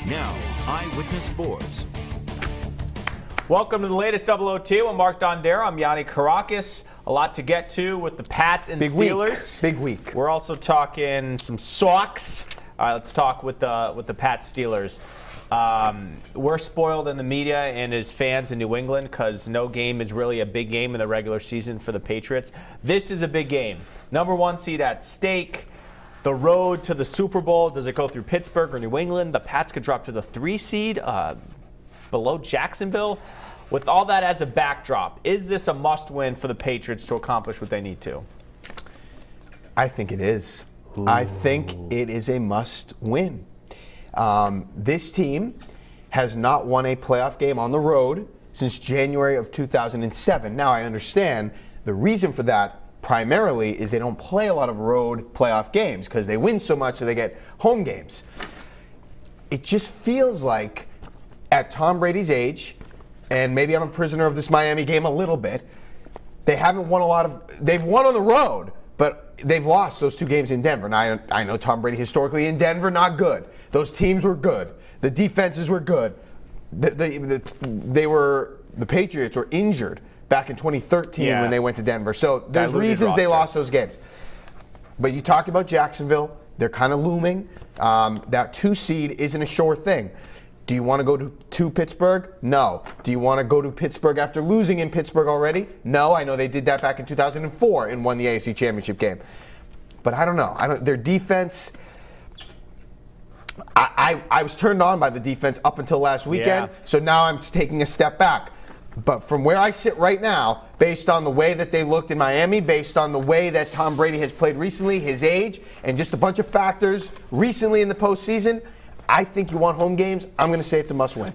Now, Eyewitness Sports. Welcome to the latest 002. I'm Mark Dondero. I'm Yanni Karakis. A lot to get to with the Pats and Steelers. Big week. We're also talking some Sox. All right, let's talk with the Pats Steelers. We're spoiled in the media and as fans in New England because no game is really a big game in the regular season for the Patriots. This is a big game. Number 1 seed at stake. The road to the Super Bowl. Does it go through Pittsburgh or New England? The Pats could drop to the 3 seed below Jacksonville. With all that as a backdrop, is this a must-win for the Patriots to accomplish what they need to? I think it is. Ooh. I think it is a must-win. This team has not won a playoff game on the road since January of 2007. Now, I understand the reason for that primarily is they don't play a lot of road playoff games because they win so much so they get home games. It just feels like at Tom Brady's age, and maybe I'm a prisoner of this Miami game a little bit, they haven't won a lot of – they've won on the road, but they've lost those 2 games in Denver. Now, I know Tom Brady historically in Denver, not good. Those teams were good. The defenses were good. The Patriots were injured back in 2013 when they went to Denver. So there's reasons they lost those games. But you talked about Jacksonville. They're kind of looming. That 2 seed isn't a sure thing. Do you want to go to Pittsburgh? No. Do you want to go to Pittsburgh after losing in Pittsburgh already? No. I know they did that back in 2004 and won the AFC Championship game. But I don't know. Their defense, I was turned on by the defense up until last weekend, so now I'm taking a step back. But from where I sit right now, based on the way that they looked in Miami, based on the way that Tom Brady has played recently, his age, and just a bunch of factors recently in the postseason, I think you want home games. I'm going to say it's a must-win.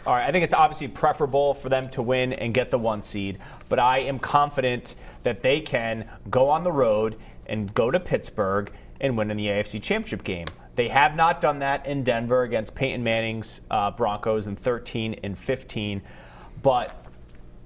All right, I think it's obviously preferable for them to win and get the 1 seed, but I am confident that they can go on the road and go to Pittsburgh and win in the AFC Championship game. They have not done that in Denver against Peyton Manning's Broncos in 13 and 15, but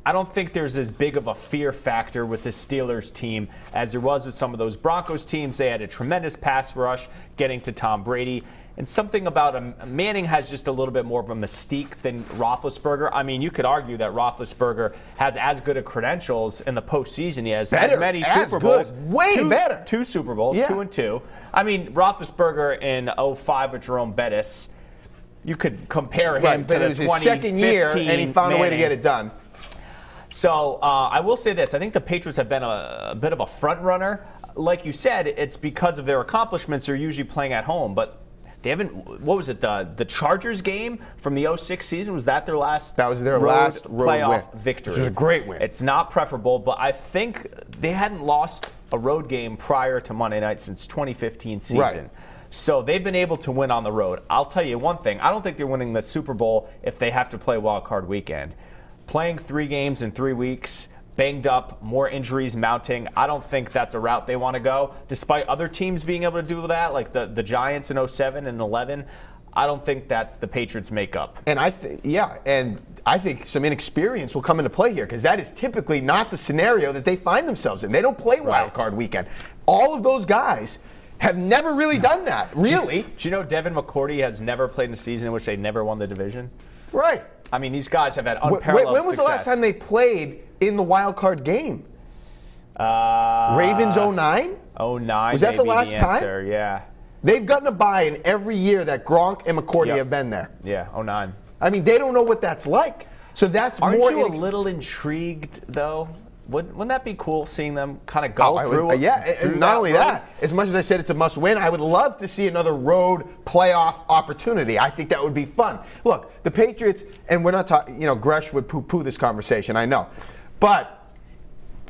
I don't think there's as big of a fear factor with the Steelers team as there was with some of those Broncos teams. They had a tremendous pass rush getting to Tom Brady. And something about Manning has just a little bit more of a mystique than Roethlisberger. I mean, you could argue that Roethlisberger has as good of credentials in the postseason. He has as many Super Bowls. Way better. 2 Super Bowls, 2 and 2. I mean, Roethlisberger in 05 with Jerome Bettis, you could compare him to but the it was his second year, and he found a way to get it done. So I will say this. I think the Patriots have been a bit of a front runner. Like you said, it's because of their accomplishments. They're usually playing at home, but they haven't. What was it? The Chargers game from the 06 season, was that their last? That was their last road playoff victory. Which was a great win. It's not preferable, but I think they hadn't lost a road game prior to Monday night since 2015 season. Right. So they've been able to win on the road. I'll tell you one thing. I don't think they're winning the Super Bowl if they have to play Wild Card Weekend. Playing 3 games in 3 weeks, banged up, more injuries mounting. I don't think that's a route they want to go. Despite other teams being able to do that, like the Giants in 07 and 11, I don't think that's the Patriots' makeup. And I think some inexperience will come into play here because that is typically not the scenario that they find themselves in. They don't play Wild Card Weekend. All of those guys have never really done that, really. Do you know Devin McCourty has never played in a season in which they never won the division? Right. I mean, these guys have had unparalleled When was success. the last time they played in the wild card game? Ravens 09? 09. Was that the last time? Yeah. They've gotten a bye in every year that Gronk and McCourty have been there. Yeah, 09. I mean, they don't know what that's like. So that's Aren't more. you a little intrigued, though? Wouldn't that be cool seeing them kind of go through? And not only that, as much as I said it's a must-win, I would love to see another road playoff opportunity. I think that would be fun. Look, the Patriots, and we're not talking, Gresh would poo-poo this conversation, I know. But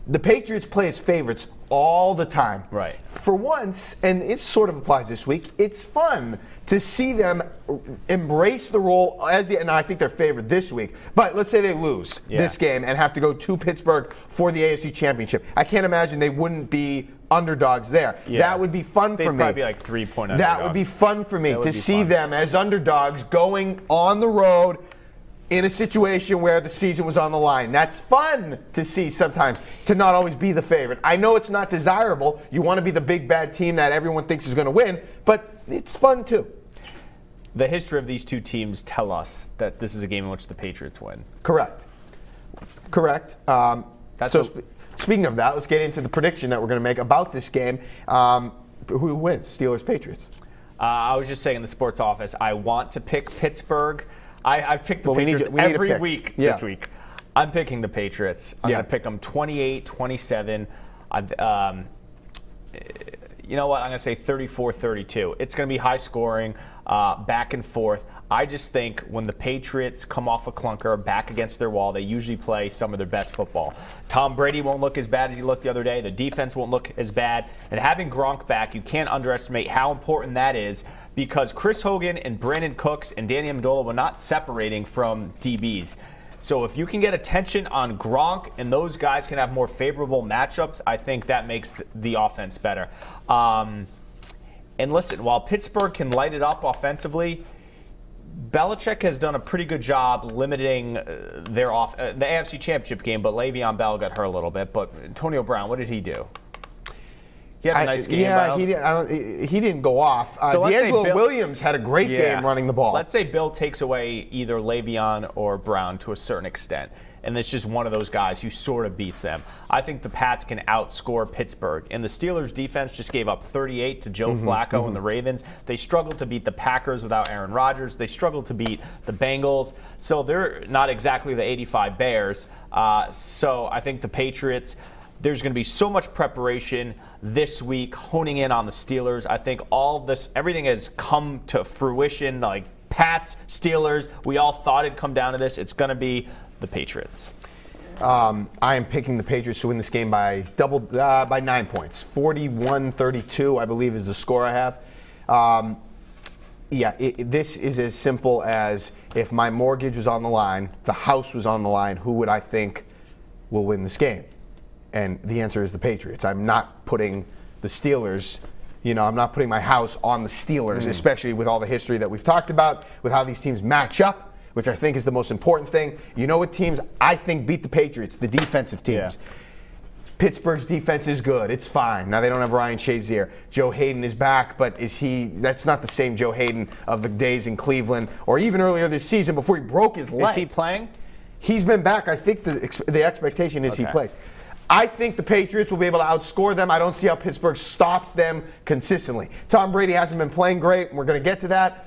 the Patriots play as favorites all the time. Right. For once, and it sort of applies this week, it's fun to see them embrace the role and I think they're favored this week. But let's say they lose this game and have to go to Pittsburgh for the AFC Championship. I can't imagine they wouldn't be underdogs there. Yeah. That would be fun for me. They'd probably be like 3-point underdogs. That would be fun for me to see them as underdogs going on the road in a situation where the season was on the line. That's fun to see sometimes, to not always be the favorite. I know it's not desirable. You want to be the big bad team that everyone thinks is going to win, but it's fun too. the history of these two teams tell us that this is a game in which the Patriots win. Correct. Speaking of that, let's get into the prediction that we're going to make about this game. Who wins, Steelers, Patriots? I was just saying in the sports office, I want to pick Pittsburgh. I've picked the Patriots every week this week. I'm picking the Patriots. I'm going to pick them 28-27. You know what? I'm going to say 34-32. It's going to be high scoring, back and forth. I just think when the Patriots come off a clunker back against their wall, they usually play some of their best football. Tom Brady won't look as bad as he looked the other day. The defense won't look as bad. And having Gronk back, you can't underestimate how important that is, because Chris Hogan and Brandon Cooks and Danny Amendola were not separating from DBs. So if you can get attention on Gronk and those guys can have more favorable matchups, I think that makes the offense better. And listen, while Pittsburgh can light it up offensively, Belichick has done a pretty good job limiting the AFC Championship game, but Le'Veon Bell got hurt a little bit. But Antonio Brown, what did he do? He had a nice game. Yeah, he didn't go off. So D'Angelo Williams had a great game running the ball. Let's say Bill takes away either Le'Veon or Brown to a certain extent, and it's just one of those guys who sort of beats them. I think the Pats can outscore Pittsburgh. And the Steelers' defense just gave up 38 to Joe Flacco and the Ravens. They struggled to beat the Packers without Aaron Rodgers. They struggled to beat the Bengals. So they're not exactly the 85 Bears. So I think the Patriots, there's going to be so much preparation this week honing in on the Steelers. I think everything has come to fruition, like Pats, Steelers. We all thought it'd come down to this. It's going to be the Patriots. I am picking the Patriots to win this game by 9 points. 41-32, I believe, is the score I have. This is as simple as if my mortgage was on the line, the house was on the line, who would I think will win this game? And the answer is the Patriots. I'm not putting the Steelers, I'm not putting my house on the Steelers, especially with all the history that we've talked about, with how these teams match up, which I think is the most important thing. You know what teams I think beat the Patriots? The defensive teams. Yeah. Pittsburgh's defense is good. It's fine. Now they don't have Ryan Shazier. Joe Hayden is back, but that's not the same Joe Hayden of the days in Cleveland or even earlier this season before he broke his leg. Is he playing? He's been back. I think the expectation is he plays. I think the Patriots will be able to outscore them. I don't see how Pittsburgh stops them consistently. Tom Brady hasn't been playing great, and we're going to get to that.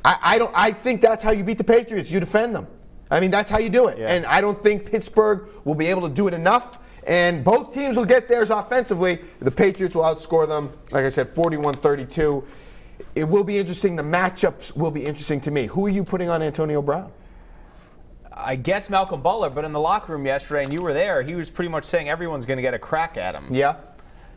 I think that's how you beat the Patriots. You defend them. I mean, that's how you do it. Yeah. And I don't think Pittsburgh will be able to do it enough. And both teams will get theirs offensively. The Patriots will outscore them, like I said, 41-32. It will be interesting. The matchups will be interesting to me. Who are you putting on Antonio Brown? I guess Malcolm Butler, but in the locker room yesterday, and you were there, he was pretty much saying everyone's going to get a crack at him. Yeah.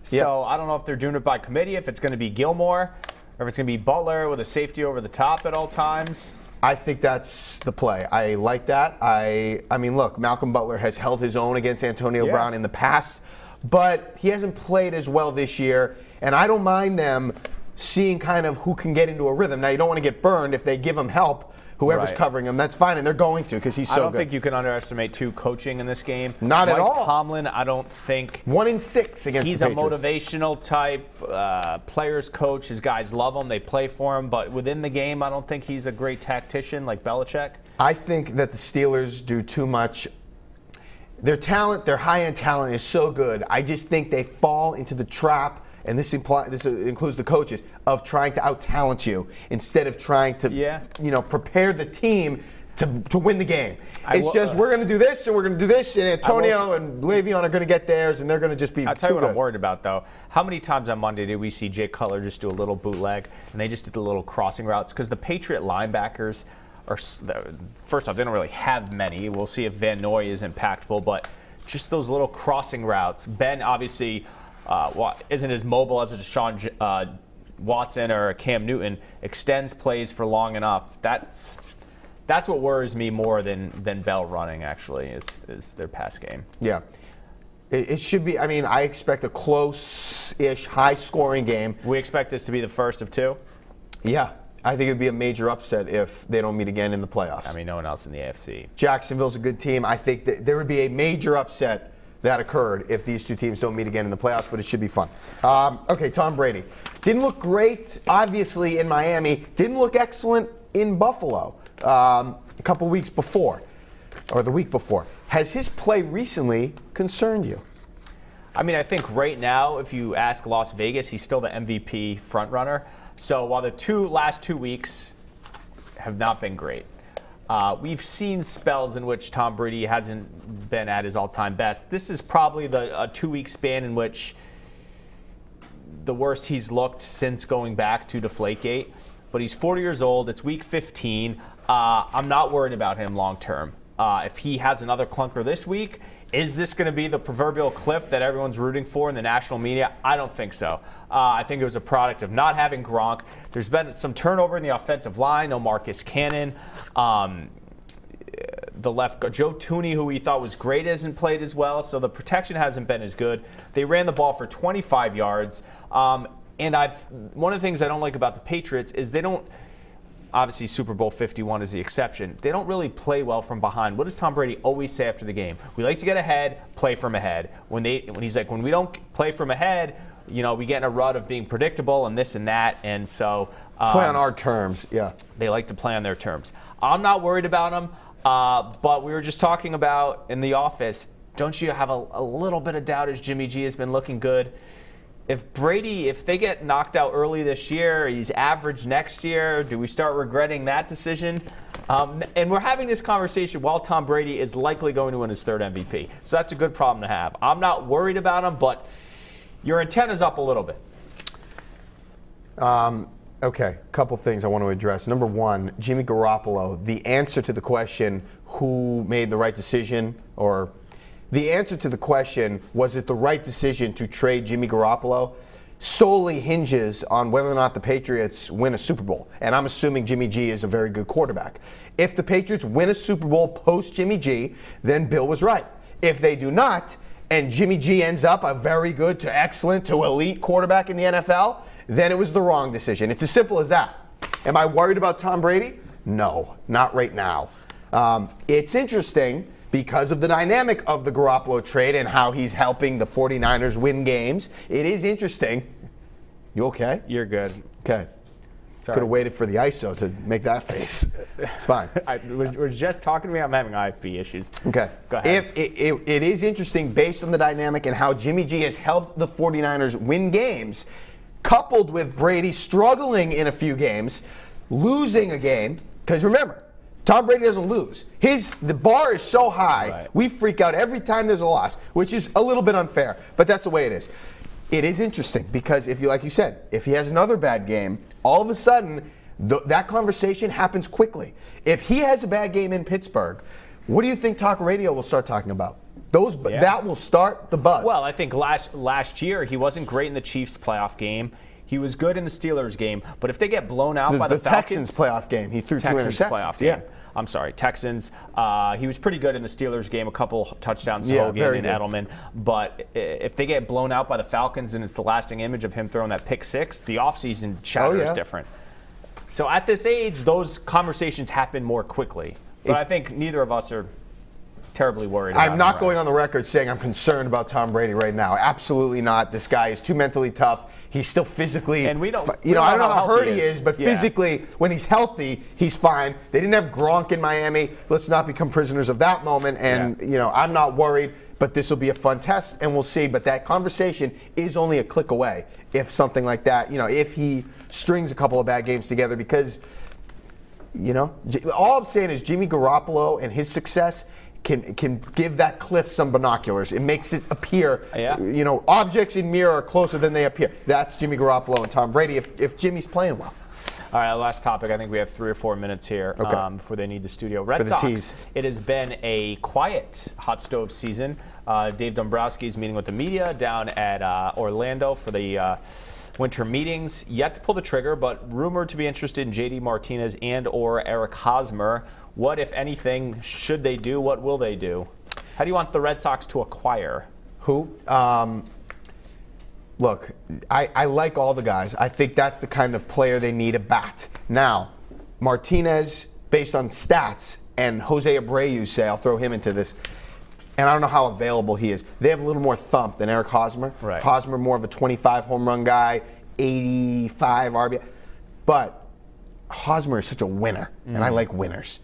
So I don't know if they're doing it by committee, if it's going to be Gilmore, or if it's going to be Butler with a safety over the top at all times. I think that's the play. I like that. I mean, look, Malcolm Butler has held his own against Antonio Brown in the past, but he hasn't played as well this year, and I don't mind them seeing kind of who can get into a rhythm. Now, you don't want to get burned if they give him help. Whoever's covering him, that's fine, and they're going to because he's so good. I don't think you can underestimate coaching in this game. Not at all. Mike Tomlin, I don't think. 1 in 6 against the Patriots. He's a motivational type, players coach. His guys love him. They play for him. But within the game, I don't think he's a great tactician like Belichick. I think that the Steelers do too much. Their talent, their high-end talent is so good. I just think they fall into the trap, and this includes the coaches, of trying to out-talent you instead of trying to prepare the team to win the game. It's just we're going to do this and we're going to do this, and Antonio and Le'Veon are going to get theirs, and they're going to just be I'll tell you what I'm worried about, though. How many times on Monday did we see Jay Cutler just do a little bootleg, and they just did the little crossing routes? Because the Patriot linebackers are, first off, they don't really have many. We'll see if Van Noy is impactful, but just those little crossing routes. Ben, obviously, isn't as mobile as a Deshaun Watson or a Cam Newton, extends plays for long enough. That's what worries me more than Bell running, actually, is their pass game. Yeah. It should be, I expect a close-ish, high-scoring game. We expect this to be the first of two? Yeah. I think it would be a major upset if they don't meet again in the playoffs. No one else in the AFC. Jacksonville's a good team. I think that there would be a major upset that occurred if these two teams don't meet again in the playoffs, but it should be fun. Okay, Tom Brady. Didn't look great, obviously, in Miami. Didn't look excellent in Buffalo a couple weeks before, or the week before. Has his play recently concerned you? I mean, I think right now, if you ask Las Vegas, he's still the MVP frontrunner. So while the last 2 weeks have not been great, we've seen spells in which Tom Brady hasn't been at his all-time best. This is probably a 2-week span in which the worst he's looked since going back to Deflategate. But he's 40 years old. It's week 15. I'm not worried about him long term. If he has another clunker this week, is this going to be the proverbial cliff that everyone's rooting for in the national media? I don't think so. I think it was a product of not having Gronk. There's been some turnover in the offensive line. No Marcus Cannon. The left guard, Joe Tooney, who we thought was great, hasn't played as well. So the protection hasn't been as good. They ran the ball for 25 yards. And one of the things I don't like about the Patriots is they don't. Obviously, Super Bowl 51 is the exception. They don't really play well from behind. What does Tom Brady always say after the game? We like to get ahead, play from ahead. When he's like, when we don't play from ahead, we get in a rut of being predictable and this and that. And so play on our terms, yeah. They like to play on their terms. I'm not worried about them, but we were just talking about in the office. Don't you have a little bit of doubt as Jimmy G has been looking good? If they get knocked out early this year, he's average next year, do we start regretting that decision? And we're having this conversation while Tom Brady is likely going to win his 3rd MVP. So that's a good problem to have. I'm not worried about him, but your antenna's up a little bit. Okay, a couple things I want to address. Number one, Jimmy Garoppolo, the answer to the question, who made the right decision, or the answer to the question, was it the right decision to trade Jimmy Garoppolo, solely hinges on whether or not the Patriots win a Super Bowl. And I'm assuming Jimmy G is a very good quarterback. If the Patriots win a Super Bowl post Jimmy G, then Bill was right. If they do not, and Jimmy G ends up a very good to excellent to elite quarterback in the NFL, then it was the wrong decision. It's as simple as that. Am I worried about Tom Brady? No, not right now. It's interesting because of the dynamic of the Garoppolo trade and how he's helping the 49ers win games. It is interesting. You okay? You're good. Okay. Could have waited for the ISO to make that face. It's fine. We're just talking to me. I'm having IFB issues. Okay. Go ahead. It is interesting based on the dynamic and how Jimmy G has helped the 49ers win games, coupled with Brady struggling in a few games, losing a game. Because remember, Tom Brady doesn't lose. The bar is so high, right, we freak out every time there's a loss, which is a little bit unfair, but that's the way it is. It is interesting because like you said, if he has another bad game, all of a sudden that conversation happens quickly. If he has a bad game in Pittsburgh, what do you think talk radio will start talking about? That will start the buzz. Well, I think last year he wasn't great in the Chiefs playoff game. He was good in the Steelers game, but if they get blown out by the Texans playoff game, he threw 2 interceptions. Playoff game. I'm sorry, Texans. He was pretty good in the Steelers game, a couple touchdowns to Hogan and Edelman. But if they get blown out by the Falcons and it's the lasting image of him throwing that pick six, the offseason chatter is different. So at this age, those conversations happen more quickly. But I think neither of us are terribly worried about I'm not going on the record saying I'm concerned about Tom Brady right now. Absolutely not. This guy is too mentally tough. He's still physically, and I don't know how hurt he is, but physically, when he's healthy, he's fine. They didn't have Gronk in Miami. Let's not become prisoners of that moment. And, I'm not worried, but this will be a fun test, and we'll see. But that conversation is only a click away if something like that, if he strings a couple of bad games together, because, all I'm saying is Jimmy Garoppolo and his success can give that cliff some binoculars. It makes it appear, objects in mirror are closer than they appear. That's Jimmy Garoppolo and Tom Brady if Jimmy's playing well. All right, last topic. I think we have 3 or 4 minutes here before they need the studio. Red Sox. Tease. It has been a quiet hot stove season. Dave Dombrowski is meeting with the media down at Orlando for the winter meetings. Yet to pull the trigger, but rumored to be interested in J.D. Martinez and/or Eric Hosmer. What, if anything, should they do? What will they do? How do you want the Red Sox to acquire? Who? Look, I like all the guys. I think that's the kind of player they need at bat. Now, Martinez, based on stats, and Jose Abreu say, I'll throw him into this, and I don't know how available he is. They have a little more thump than Eric Hosmer. Right. Hosmer, more of a 25 home run guy, 85 RBI. But Hosmer is such a winner, and I like winners.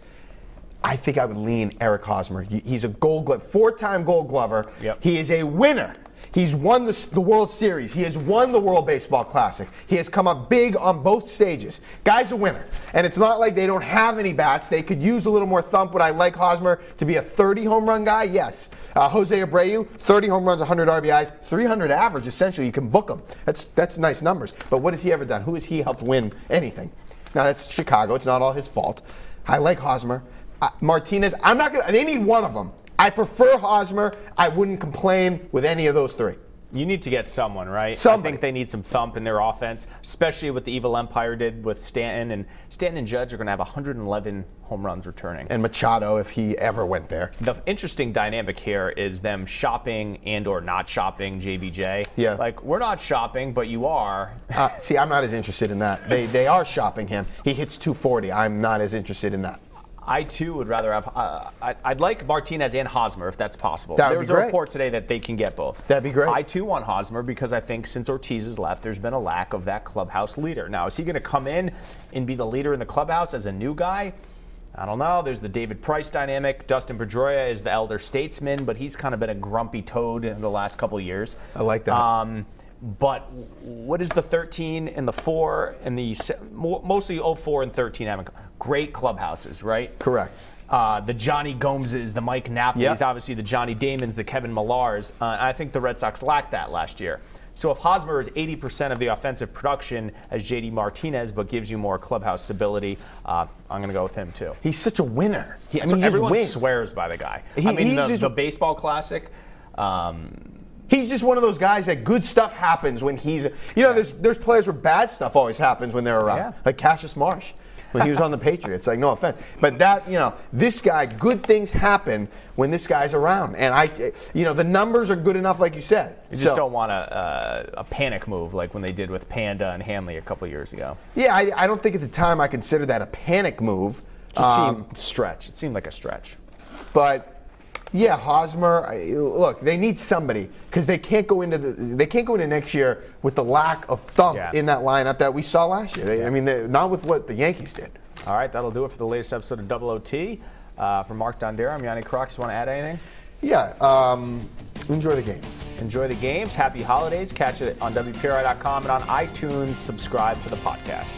I think I would lean Eric Hosmer. He's a Gold Glove, 4-time Gold Glover. Yep. He is a winner. He's won the World Series. He has won the World Baseball Classic. He has come up big on both stages. Guy's a winner. And it's not like they don't have any bats. They could use a little more thump. Would I like Hosmer to be a 30 home run guy? Yes. Jose Abreu, 30 home runs, 100 RBIs, 300 average. Essentially, you can book him. That's nice numbers. But what has he ever done? Who has he helped win anything? Now, that's Chicago. It's not all his fault. I like Hosmer. Martinez, they need one of them. I prefer Hosmer. I wouldn't complain with any of those three. You need to get someone, right? Somebody. I think they need some thump in their offense, especially what the Evil Empire did with Stanton. And Stanton and Judge are going to have 111 home runs returning. And Machado, if he ever went there. The interesting dynamic here is them shopping and or not shopping JBJ. Yeah. Like, we're not shopping, but you are. See, I'm not as interested in that. They are shopping him. He hits 240. I'm not as interested in that. I, too, would rather have I'd like Martinez and Hosmer, if that's possible. That would There was be a great. report today that they can get both. That'd be great. I, too, want Hosmer because I think since Ortiz has left, there's been a lack of that clubhouse leader. Now, is he going to come in and be the leader in the clubhouse as a new guy? I don't know. There's the David Price dynamic. Dustin Pedroia is the elder statesman, but he's kind of been a grumpy toad in the last couple of years. I like that. But what is the 13 and the 4 and the mostly 04 and 13 having great clubhouses, right? Correct. The Johnny Gomeses, the Mike Napoli's, Yep. obviously the Johnny Damons, the Kevin Millars. I think the Red Sox lacked that last year. So if Hosmer is 80% of the offensive production as JD Martinez, but gives you more clubhouse stability, I'm going to go with him too. He's such a winner. He just Everyone wins. swears by the guy. He's The baseball classic. He's just one of those guys that good stuff happens when he's. There's players where bad stuff always happens when they're around. Yeah. Like Cassius Marsh when he was on the Patriots. Like, no offense, but this guy, good things happen when this guy's around. And the numbers are good enough, like you said. You just don't want a panic move like when they did with Panda and Hanley a couple years ago. Yeah, I don't think at the time I considered that a panic move. It seemed like a stretch. But. Yeah, Hosmer. Look, they need somebody because they can't go into next year with the lack of thump in that lineup that we saw last year. Not with what the Yankees did. All right, that'll do it for the latest episode of Double OT. From Mark Dondera, I'm Yanni Crocs. Want to add anything? Yeah. Enjoy the games. Enjoy the games. Happy holidays. Catch it on WPRI.com and on iTunes. Subscribe for the podcast.